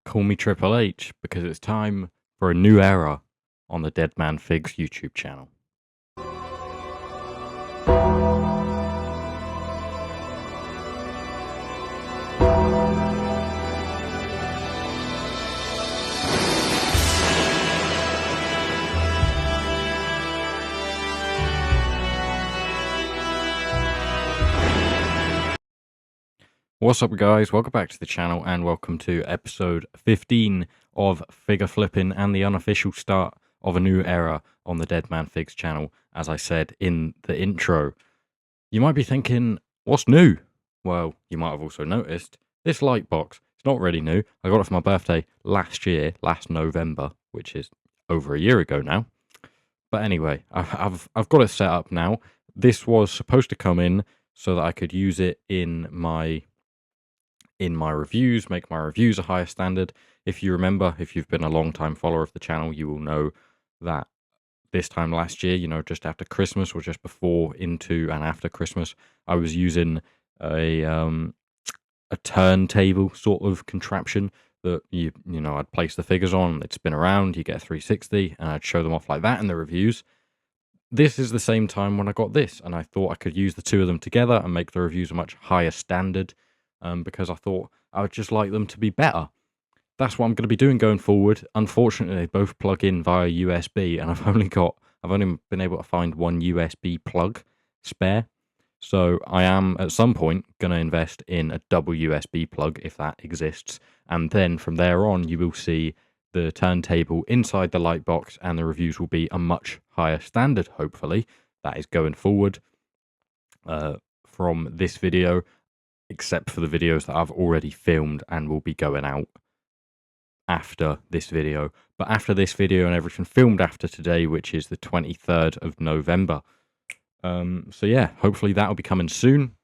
Call me Triple H because it's time for a new era on the Dead Man Figs YouTube channel. What's up guys, welcome back to the channel and welcome to episode 15 of Figure Flipping and the unofficial start of a new era on the Dead Man Figs channel, as I said in the intro. You might be thinking, what's new? Well, you might have also noticed this light box. It's not really new. I got it for my birthday last November, which is over a year ago now. But anyway, I've got it set up now. This was supposed to come in so that I could use it in my reviews, make my reviews a higher standard. If you remember, if you've been a long time follower of the channel, you will know that this time last year, just after Christmas or just before, into and after Christmas, I was using a turntable sort of contraption that I'd place the figures on, they'd spin around, you get a 360, and I'd show them off like that in the reviews. This is the same time when I got this, and I thought I could use the two of them together and make the reviews a much higher standard. Because I thought I would just like them to be better. That's what I'm going to be doing going forward. Unfortunately, they both plug in via USB, and I've only been able to find one USB plug spare. So I am at some point going to invest in a double USB plug if that exists, and then from there on you will see the turntable inside the light box, and the reviews will be a much higher standard. Hopefully, that is going forward from this video. Except for the videos that I've already filmed and will be going out after this video. But after this video and everything filmed after today, which is the 23rd of November. So yeah, hopefully that'll be coming soon.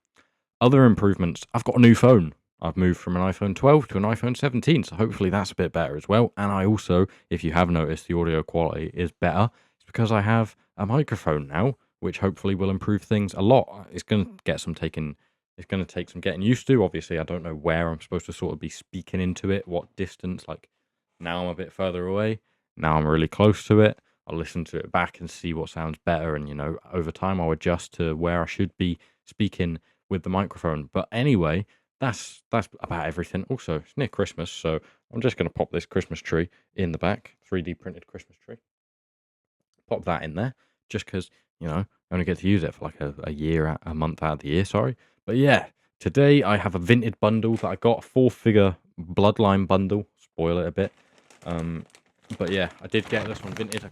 Other improvements, I've got a new phone. I've moved from an iPhone 12 to an iPhone 17, so hopefully that's a bit better as well. And I also, if you have noticed, the audio quality is better. It's because I have a microphone now, which hopefully will improve things a lot. It's going to get some It's going to take some getting used to. Obviously, I don't know where I'm supposed to sort of be speaking into it, what distance. Like, now I'm a bit further away. Now I'm really close to it. I'll listen to it back and see what sounds better. And, over time, I'll adjust to where I should be speaking with the microphone. But anyway, that's about everything. Also, it's near Christmas, so I'm just going to pop this Christmas tree in the back. 3D printed Christmas tree. Pop that in there, just because, I only get to use it for like a month out of the year, sorry. But yeah, today I have a Vinted bundle that I got, a 4-figure Bloodline Bundle. Spoil it a bit. But yeah, I did get this on Vinted.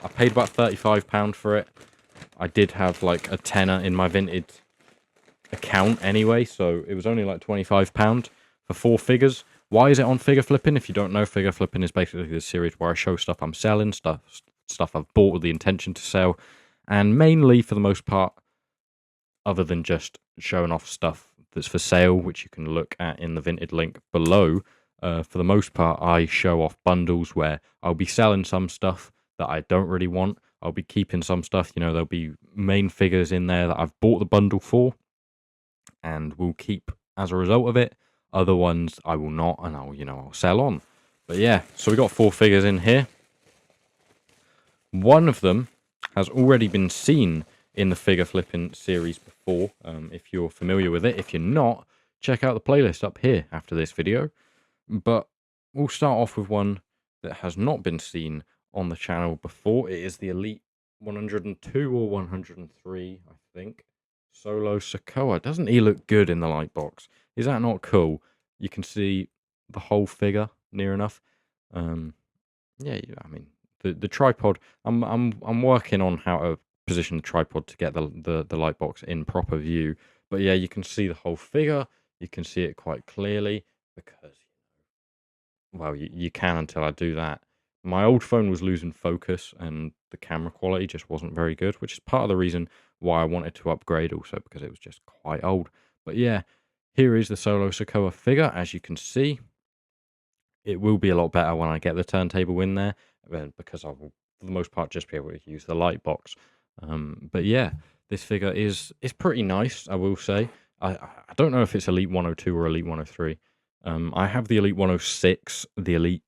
I paid about £35 for it. I did have like a tenner in my Vinted account anyway, so it was only like £25 for 4 figures. Why is it on Figure Flipping? If you don't know, Figure Flipping is basically the series where I show stuff I'm selling, stuff I've bought with the intention to sell, and mainly for the most part, other than just showing off stuff that's for sale, which you can look at in the Vinted link below, for the most part, I show off bundles where I'll be selling some stuff that I don't really want. I'll be keeping some stuff, there'll be main figures in there that I've bought the bundle for and will keep as a result of it. Other ones I will not, and I'll sell on. But yeah, so we got 4 figures in here. One of them has already been seen in the Figure Flipping series before, if you're familiar with it. If you're not, check out the playlist up here after this video. But we'll start off with one that has not been seen on the channel before. It is the Elite 102 or 103, I think. Solo Sikoa. Doesn't he look good in the light box? Is that not cool? You can see the whole figure near enough. Yeah, I mean, the tripod. I'm working on how to position the tripod to get the light box in proper view. But yeah, you can see the whole figure. You can see it quite clearly because, well, you can until I do that. My old phone was losing focus and the camera quality just wasn't very good, which is part of the reason why I wanted to upgrade also, because it was just quite old. But yeah, here is the Solo Sikoa figure. As you can see, it will be a lot better when I get the turntable in there, because I will, for the most part, just be able to use the light box. But yeah, this figure is pretty nice, I will say. I don't know if it's Elite 102 or Elite 103. I have the Elite 106, the Elite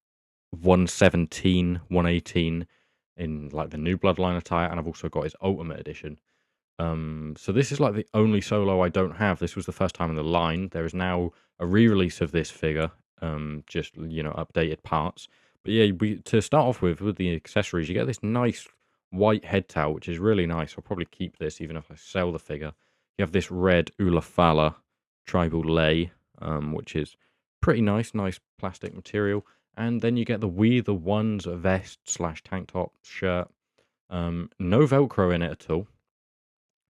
117, 118 in like the new Bloodline attire, and I've also got his Ultimate Edition. So this is like the only solo I don't have. This was the first time in the line. There is now a re-release of this figure, just updated parts. But yeah, to start off with the accessories, you get this nice white head towel, which is really nice. I'll probably keep this even if I sell the figure. You have this red Ulafala tribal lei, which is pretty nice plastic material. And then you get the We the Ones vest / tank top shirt. No Velcro in it at all,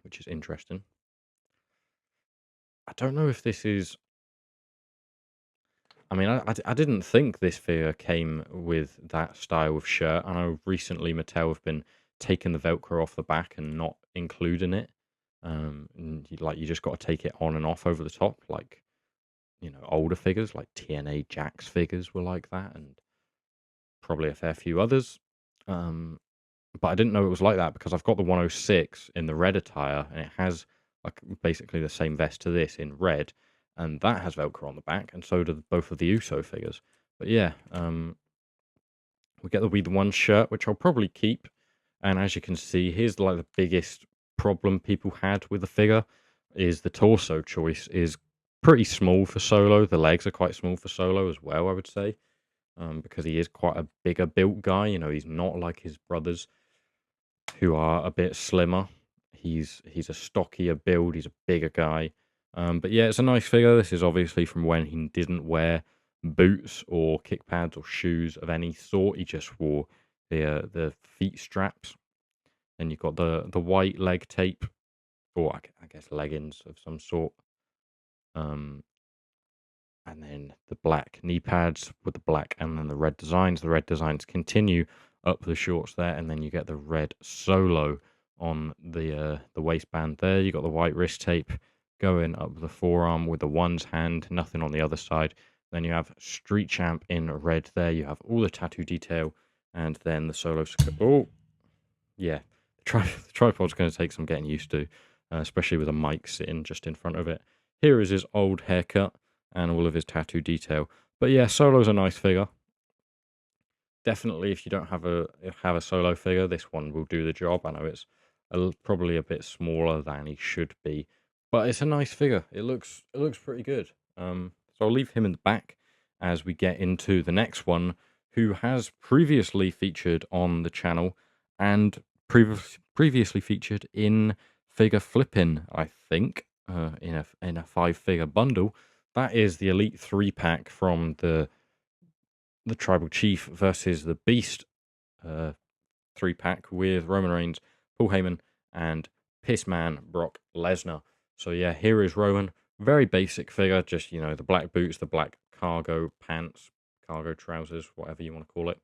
which is interesting. I don't know if this is. I mean, I didn't think this figure came with that style of shirt. I know recently Mattel have been taking the Velcro off the back and not including it. And you just got to take it on and off over the top, like older figures like TNA Jax figures were like that, and probably a fair few others. But I didn't know it was like that because I've got the 106 in the red attire, and it has like basically the same vest to this in red, and that has Velcro on the back, and so do both of the Uso figures. But yeah, we get the We the One shirt, which I'll probably keep. And as you can see, here's like the biggest problem people had with the figure is the torso choice is pretty small for Solo. The legs are quite small for Solo as well, I would say, because he is quite a bigger built guy. He's not like his brothers who are a bit slimmer. He's a stockier build. He's a bigger guy. But yeah, it's a nice figure. This is obviously from when he didn't wear boots or kick pads or shoes of any sort. He just wore the feet straps. And you've got the white leg tape, or I guess leggings of some sort. And then the black knee pads with the black and then the red designs. The red designs continue up the shorts there, and then you get the red Solo on the waistband there. You got the white wrist tape going up the forearm with the one's hand, nothing on the other side. Then you have Street Champ in red there. You have all the tattoo detail, and then the Solo. Oh, yeah. The tripod's going to take some getting used to, especially with a mic sitting just in front of it. Here is his old haircut and all of his tattoo detail. But yeah, Solo's a nice figure. Definitely, if you don't have a Solo figure, this one will do the job. I know it's probably a bit smaller than he should be, but it's a nice figure. It looks pretty good. So I'll leave him in the back as we get into the next one, who has previously featured on the channel and previously featured in figure flipping, I think, in a 5-figure bundle. That is the Elite 3-pack from the Tribal Chief versus the Beast 3-pack with Roman Reigns, Paul Heyman, and Pissman Brock Lesnar. So yeah, here is Roman. Very basic figure, just the black boots, the black cargo pants, cargo trousers, whatever you want to call it.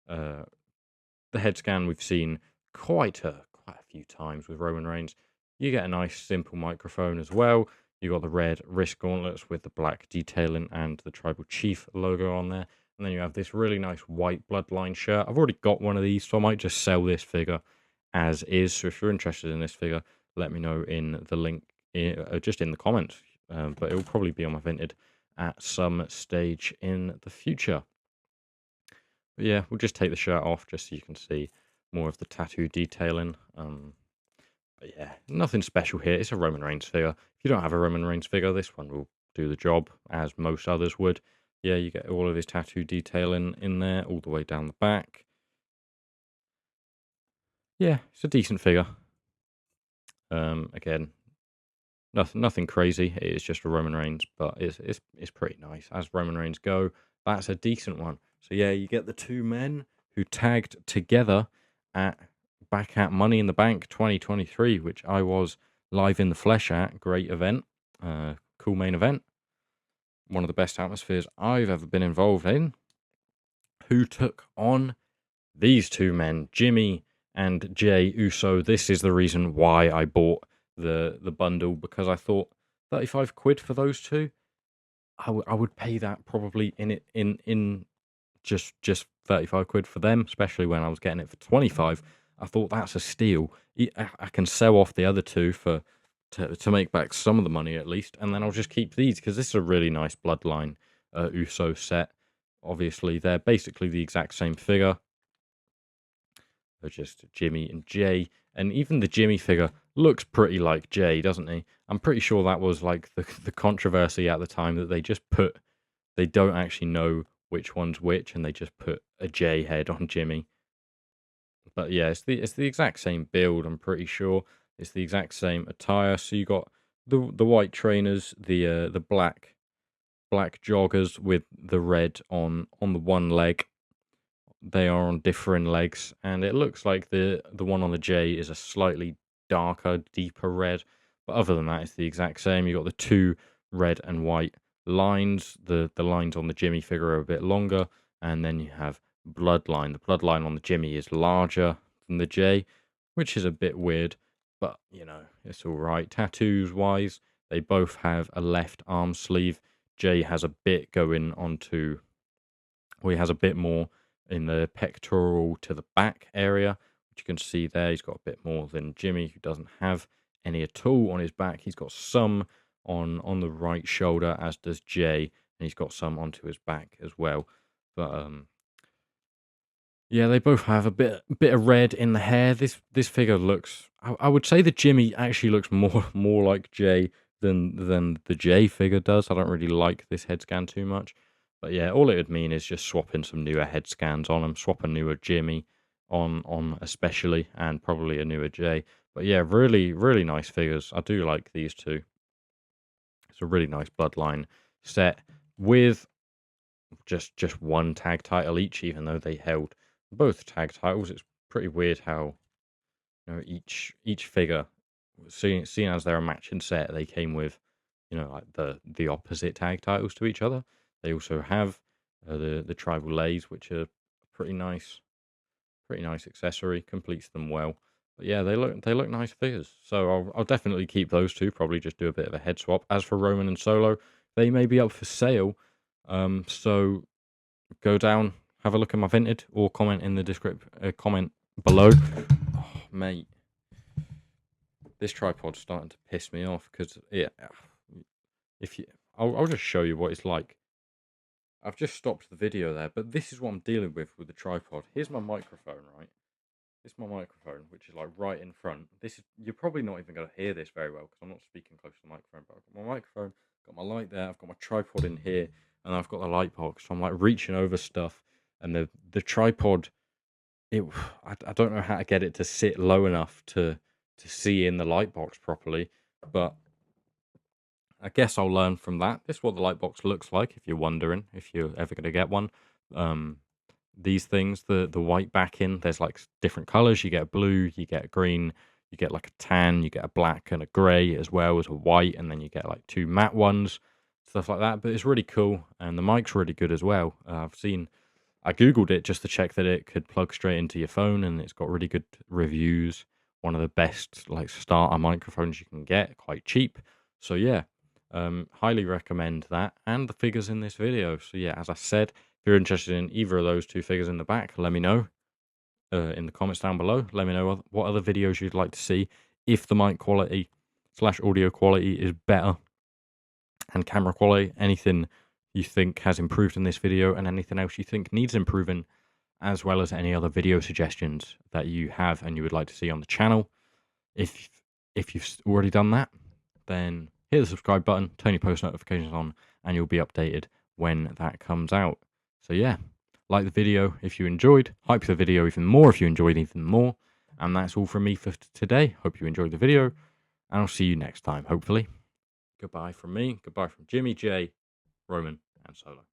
The head scan we've seen quite a few times with Roman Reigns. You get a nice simple microphone as well. You got the red wrist gauntlets with the black detailing and the Tribal Chief logo on there. And then you have this really nice white Bloodline shirt. I've already got one of these, so I might just sell this figure as is. So if you're interested in this figure, let me know in the link, just in the comments. But it will probably be on my Vinted at some stage in the future. But yeah, we'll just take the shirt off just so you can see more of the tattoo detailing. But yeah, nothing special here. It's a Roman Reigns figure. If you don't have a Roman Reigns figure, this one will do the job, as most others would. Yeah, you get all of his tattoo detailing in there, all the way down the back. Yeah, it's a decent figure. Again, nothing crazy. It is just a Roman Reigns, but it's pretty nice. As Roman Reigns go, that's a decent one. So yeah, you get the two men who tagged together back at Money in the Bank 2023, which I was live in the flesh at. Great event, cool main event. One of the best atmospheres I've ever been involved in. Who took on these two men, Jimmy and Jey Uso. This is the reason why I bought the bundle, because I thought 35 quid for those two. I would pay that probably in just 35 quid for them, especially when I was getting it for 25. I thought that's a steal. I can sell off the other two to make back some of the money at least, and then I'll just keep these because this is a really nice Bloodline Uso set. Obviously, they're basically the exact same figure. They're just Jimmy and Jay. And even the Jimmy figure looks pretty like Jay, doesn't he? I'm pretty sure that was like the controversy at the time, that they don't actually know which one's which, and they just put a J head on Jimmy. But yeah, it's the exact same build. I'm pretty sure it's the exact same attire. So you got the white trainers, the black joggers with the red on the one leg. They are on differing legs, and it looks like the one on the J is a slightly darker, deeper red. But other than that, it's the exact same. You got the two red and white lines. The lines on the Jimmy figure are a bit longer, and then you have Bloodline. The Bloodline on the Jimmy is larger than the J, which is a bit weird, but you know, it's all right. Tattoos wise, they both have a left arm sleeve. Jay has a bit going onto, well, he has a bit more in the pectoral to the back area, which you can see there. He's got a bit more than Jimmy, who doesn't have any at all on his back. He's got some on the right shoulder, as does Jay, and he's got some onto his back as well. But yeah, they both have a bit of red in the hair. This figure looks, I would say the Jimmy actually looks more like Jay than the Jay figure does. I don't really like this head scan too much. But yeah, all it would mean is just swapping some newer head scans on them, swap a newer Jimmy on especially, and probably a newer Jay. But yeah, really, really nice figures. I do like these two. It's a really nice Bloodline set with just one tag title each, even though they held both tag titles. It's pretty weird how, you know, each figure, seeing as they're a matching set, they came with, you know, like the opposite tag titles to each other. They also have the tribal lays, which are pretty nice accessory, completes them well. But yeah, they look nice figures. So I'll definitely keep those two. Probably just do a bit of a head swap. As for Roman and Solo, they may be up for sale. So go down, have a look at my Vinted, or comment in the comment below. Oh, mate, this tripod's starting to piss me off because I'll just show you what it's like. I've just stopped the video there, but this is what I'm dealing with the tripod. Here's my microphone, right? This is my microphone, which is like right in front. You're probably not even going to hear this very well because I'm not speaking close to the microphone. But I've got my microphone, got my light there, I've got my tripod in here, and I've got the light box. So I'm like reaching over stuff, and the tripod, I don't know how to get it to sit low enough to see in the light box properly, but I guess I'll learn from that. This is what the light box looks like, if you're wondering, if you're ever going to get one. These things, the white backing, there's like different colors. You get a blue, you get a green, you get like a tan, you get a black and a gray, as well as a white, and then you get like two matte ones, stuff like that. But it's really cool, and the mic's really good as well. I googled it just to check that it could plug straight into your phone, and it's got really good reviews. One of the best like starter microphones you can get, quite cheap. So yeah, highly recommend that, and the figures in this video. So yeah, as I said, if you're interested in either of those two figures in the back, let me know in the comments down below. Let me know what other videos you'd like to see, if the mic quality / audio quality is better, and camera quality, anything you think has improved in this video, and anything else you think needs improving, as well as any other video suggestions that you have and you would like to see on the channel. If you've already done that, then hit the subscribe button, turn your post notifications on, and you'll be updated when that comes out. So yeah, like the video if you enjoyed, hype the video even more if you enjoyed even more, and that's all from me for today. Hope you enjoyed the video, and I'll see you next time, hopefully. Goodbye from me, goodbye from Jimmy, Jay, Roman, and Solo.